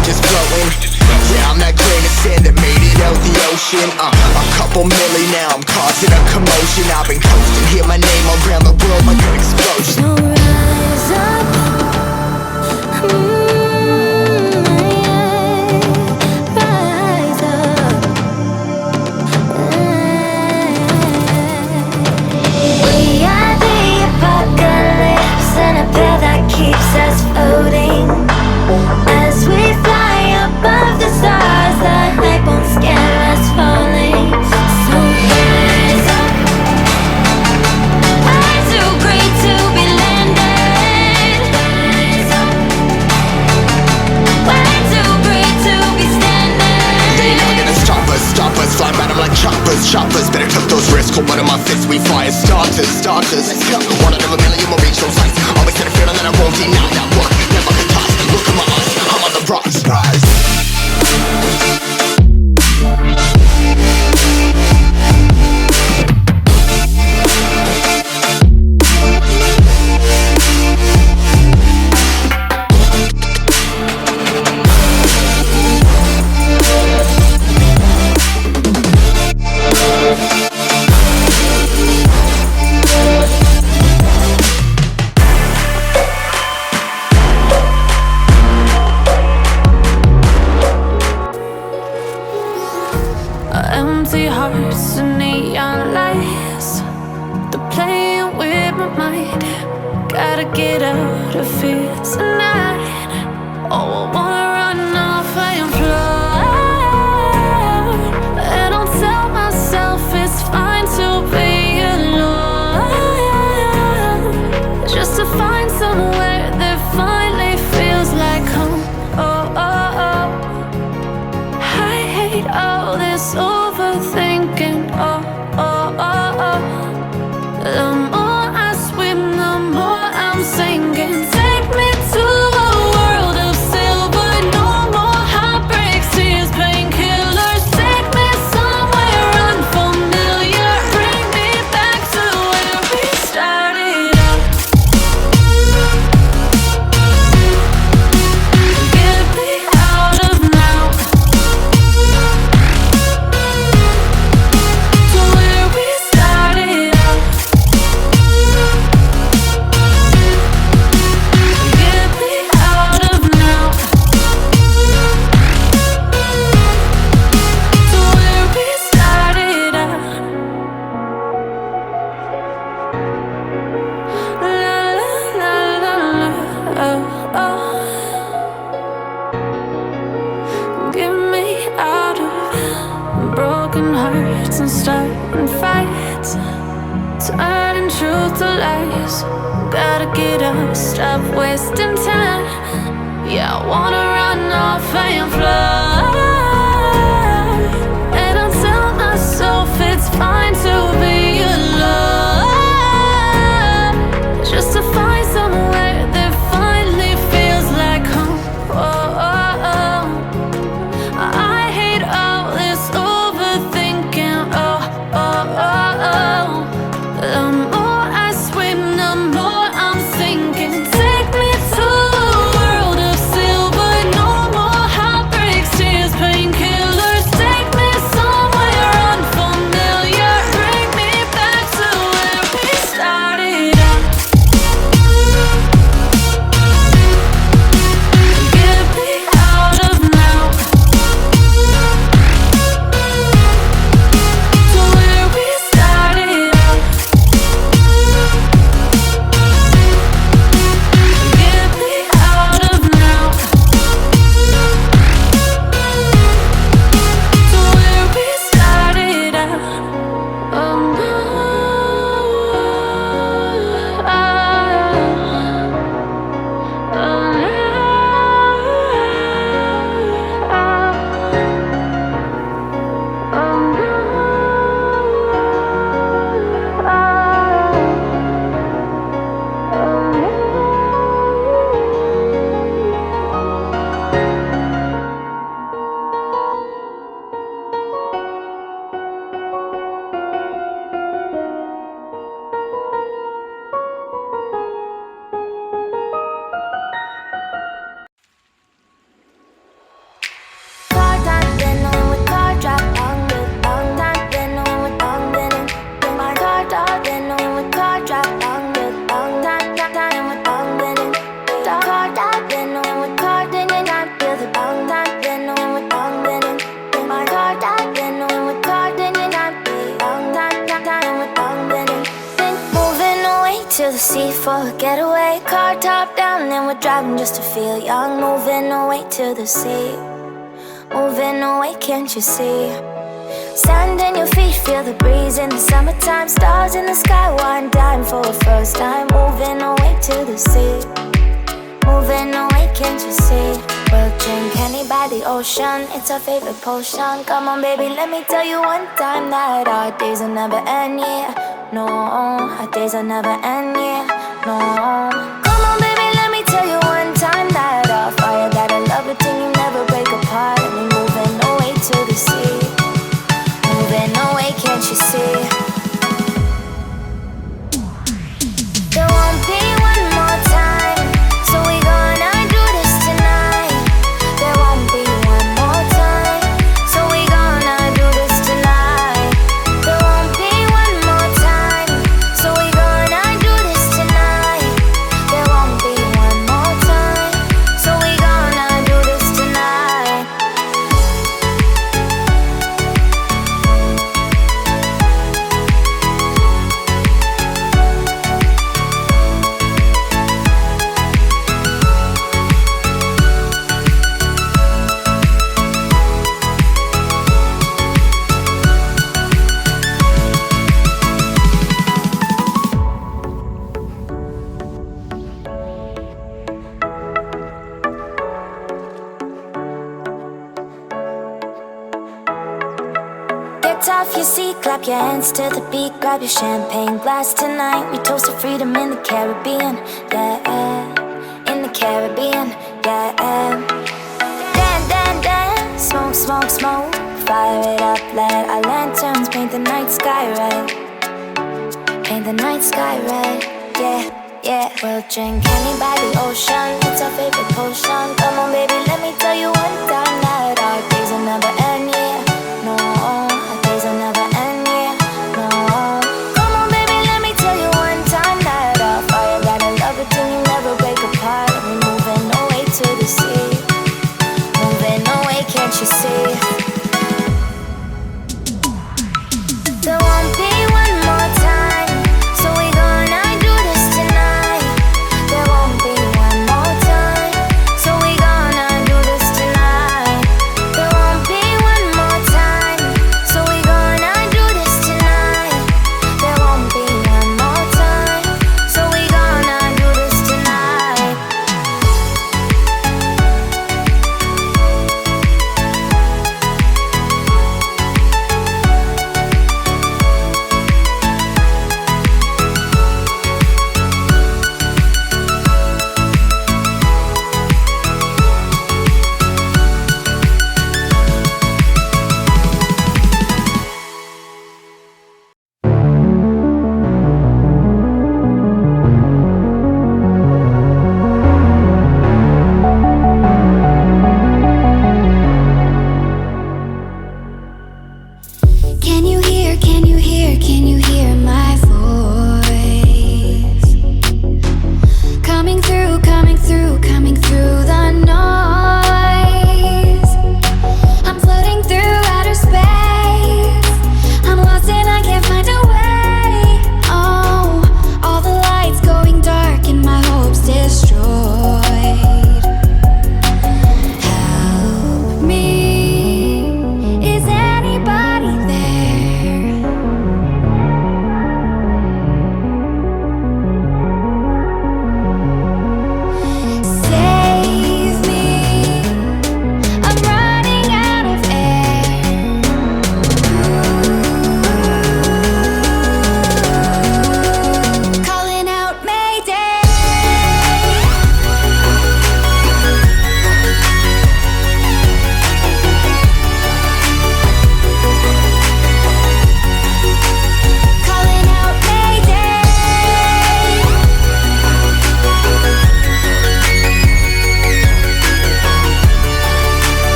we just floating. Yeah, I'm that grain of sand that made it out the ocean. A couple milli now, I'm causing a commotion. I've been coasting, hear my name around the world like an explosion. So rise up, rise up. We are the apocalypse, and a pill that keeps us floating. As we fly above the stars, the night won't scare us falling. So rise up. Way too great to be landed. Rise up. Way too great to be standing. They never gonna stop us, fly by them like choppers. Better cut those wrists, cold blood in my fists, we fly as starters. Let's go. One out of a million will reach those heights. Always had a feeling that I won't deny that one. Never can toss. Look at my eyes, I'm on the rocks. Rise. Empty hearts and neon lights, they're playing with my mind. Gotta get out of here tonight. Oh, I wanna run off and fly. And I'll tell myself it's fine to be alone, just to find somewhere that finally feels like home. Oh, oh, oh. I hate all this overthinking. Oh, oh, oh, oh. The more I swim, the more I'm sinking. Take me to a world of silver. No more heartbreaks, tears, painkillers. Take me somewhere unfamiliar. Bring me back to where we started out. Get me out of now. To where we started out. Get me out of now. To where we started out. La la la la la. Oh, oh. Get me out of broken hearts and starting fights, turning truth to lies. Gotta get up, stop wasting time. Yeah, I wanna run off and fly. And I'll tell myself it's fine to be alone, just to find somewhere that finally feels like home. Oh, oh, oh. I hate all this overthinking. Oh, oh, oh, oh. The more I swim, the more I'm sinking. Take me to a world of silver. No more heartbreak. sea for a getaway. Car top down and we're driving just to feel young. Moving away to the sea. Moving away, can't you see? Sand in your feet, feel the breeze in the summertime. Stars in the sky, one dime for a first time. Moving away to the sea. Moving away, can't you see? We'll drink honey by the ocean, it's our favorite potion. Come on baby, let me tell you one time that our days will never end, yeah. No, our days will never end, yeah. No. Come on baby, let me tell you one time that our fire got a love routine, you never break apart. And we're moving away to the sea. Moving away, can't you see? There won't be one more time, so we gonna do this tonight. There won't be one more time, so we gonna do this tonight. There won't be one more time, so we gonna do this tonight. There won't be one more time, so we gonna do this tonight. Get off your seat, clap your hands to the beat. Grab your champagne glass tonight. We toast to freedom in the Caribbean, yeah. In the Caribbean, yeah. Dance, dance, dance, smoke, smoke, smoke. Fire it up, let our lanterns paint the night sky red. Paint the night sky red, yeah, yeah. We'll drink honey by the ocean, it's our favorite potion. Come on baby, let me tell you one time that our days will never end, yeah. No, our days will never end, yeah. No. Come on baby, let me tell you one time that our fire got a love routine, you never break apart. And we're moving away to the sea. Moving away, can't you see? There won't be one more time, so we gonna do this tonight. There won't be one more time, so we gonna do this tonight.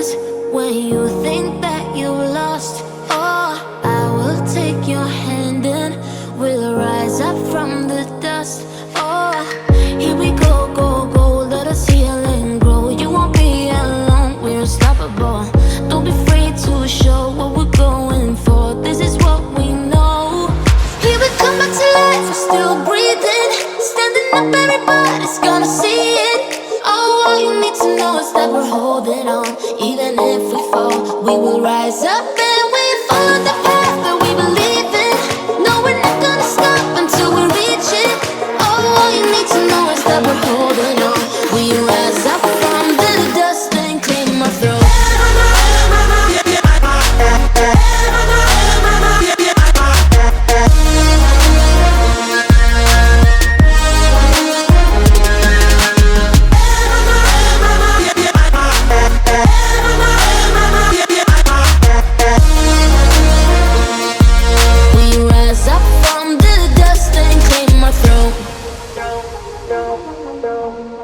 is when you think that you lost. Oh, I will take your hand and we'll rise up from the dust. Oh, here we go, go, go, let us heal and grow. You won't be alone, we're unstoppable. Don't be afraid to show what we're going for. This is what we know. Here we come back to life, we're still breathing. Standing up, everybody's gonna see it. Oh, all you need to know is that we're holding on. Even if we fall, we will rise up and we follow the path that we believe in. No, we're not gonna stop until we reach it. Oh, all you need to know is that we're holding on. We rise up from the dust and claim our throne.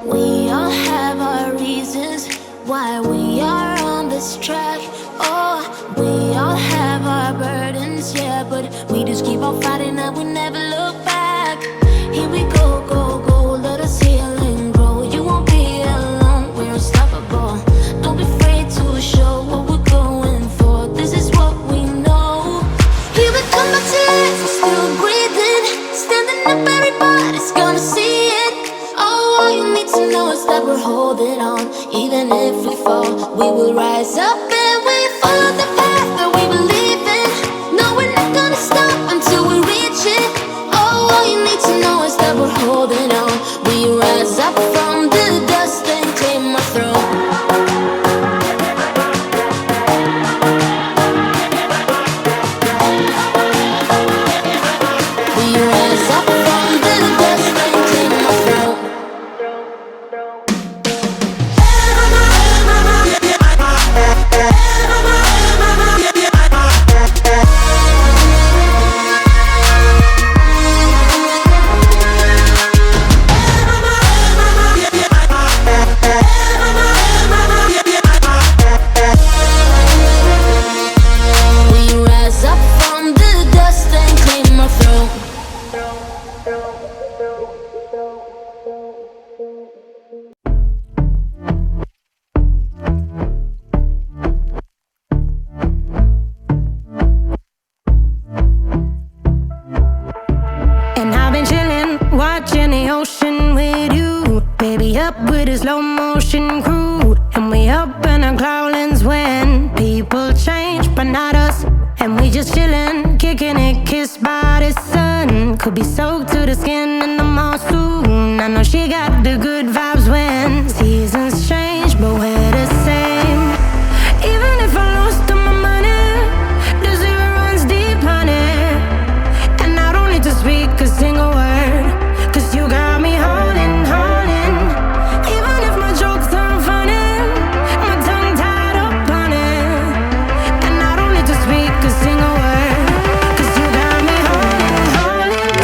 We all have our reasons why we are on this track. Oh, we all have our burdens, yeah, but we just keep on fighting and we never look back. Here we go, go, go, let us heal and grow. You won't be alone, we're unstoppable. Don't be afraid to show what we're going for. This is what we know. Here we come back to life, we're still breathing. Standing up, everybody's gonna see it. Oh, all you need to know is that we're holding on. Even if we fall, we will rise up and we follow the path that we believe in. No, we're not gonna stop until we reach it. Oh, all you need to know is that we're holding on. We rise up from the dust and claim our throne. We rise up from the dust and claim our throne. We rise up from the dust and claim our throne. And I've been chillin', watching the ocean with you. Baby, up with a slow motion crew. And we up in our cloudlands when people change, but not us. And we just chillin', kicking it, kissed by the sun. Could be soaked to the skin in the mall soon. I know she got the good vibes when seasons change, but we're the same. Even if I lost all my money, the zero runs deep, honey. And I don't need to speak a single word, 'cause you got me holding, holding. Even if my jokes aren't funny, my tongue tied up on it. And I don't need to speak a single word, 'cause you got me holding, holding.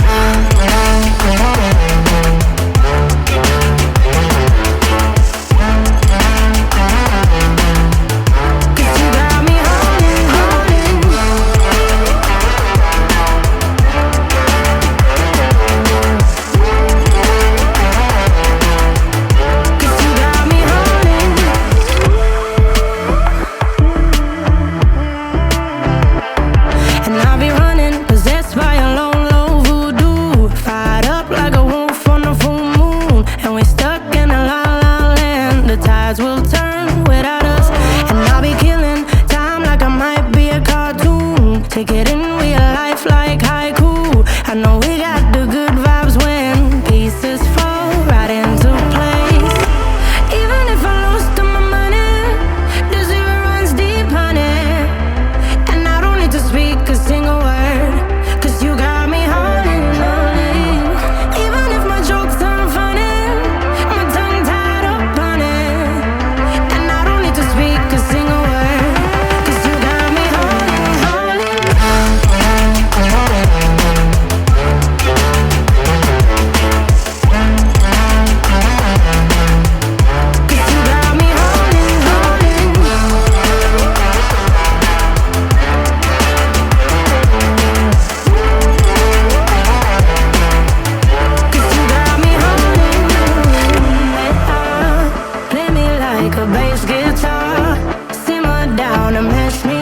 wanna mess me